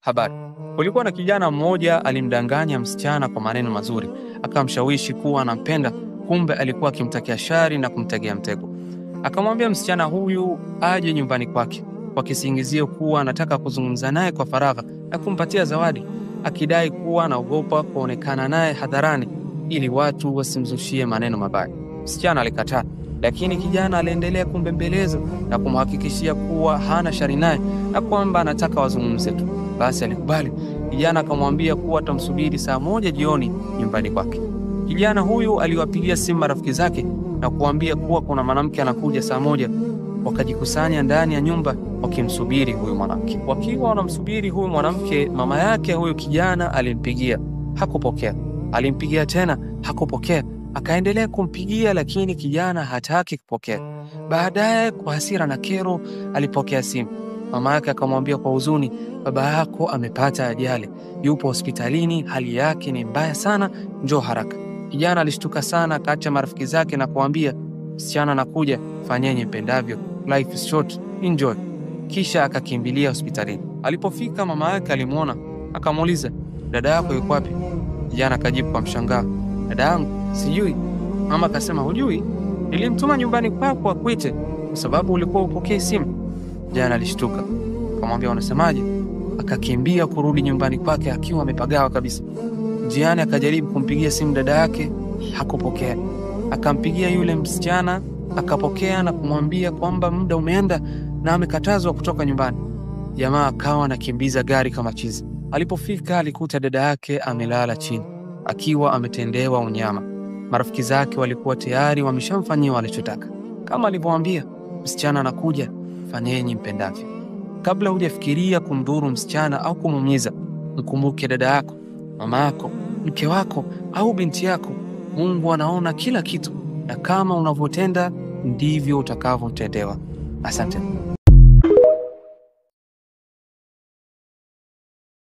Habari. Kulikuwa na kijana mmoja alimdanganya msichana kwa maneno mazuri. Akamshawishi kuwa anampenda, kumbe alikuwa akimtakia shari na kumtegea mtego. Akamwambia msichana huyu aje nyumbani kwake kwa kisingizio kuwa anataka kuzungumza naye kwa faragha na kumpatia zawadi, akidai kuwa anaogopa kuonekana naye hadharani ili watu wasimzushie maneno mabaya. Msichana alikataa, lakini kijana aliendelea kumbembeleza na kumhakikishia kuwa hana shari naye na kwamba anataka wazungumze tu. Basi alikubali. Kijana akamwambia kuwa atamsubiri saa 1 jioni nyumbani kwake. Kijana huyu aliwapigia simu marafiki zake na kuambia kuwa kuna mwanamke anakuja saa 1. Wakajikusanya ndani ya nyumba wakimsubiri huyu mwanamke. Wakiwa wanamsubiri huyu mwanamke, mama yake huyu kijana alimpigia, hakupokea. Alimpigia tena, hakupokea. Akaendelea kumpigia, lakini kijana hataki kupokea. Baadaye kwa hasira na kero alipokea simu. Mama yake akamwambia kwa huzuni, baba yako amepata ajali, yupo hospitalini, hali yake ni mbaya sana, njoo haraka. Kijana alishtuka sana, akaacha marafiki zake na kuambia, msichana anakuja, fanyeni mpendavyo, life is short, enjoy. Kisha akakimbilia hospitalini. Alipofika mama yake alimuona, akamuuliza, dada yako yuko wapi? Kijana akajibu kwa mshangao, dada yangu sijui. Mama akasema, hujui? Nilimtuma nyumbani kwako akuite kwa sababu ulikuwa upokee simu. Kijana alishtuka, akamwambia, unasemaje? Akakimbia kurudi nyumbani kwake akiwa amepagawa kabisa. Njiani akajaribu kumpigia simu dada yake, hakupokea. Akampigia yule msichana, akapokea na kumwambia kwamba muda umeenda na amekatazwa kutoka nyumbani. Jamaa akawa anakimbiza gari kama chizi. Alipofika alikuta dada yake amelala chini akiwa ametendewa unyama. Marafiki zake walikuwa tayari wameshamfanyia alichotaka. Kama alivyowaambia, msichana anakuja, fanyeni mpendavyo. Kabla hujafikiria kumdhuru msichana au kumuumiza, mkumbuke dada yako, mama yako, mke wako au binti yako. Mungu anaona kila kitu, na kama unavyotenda ndivyo utakavyotendewa. Asante.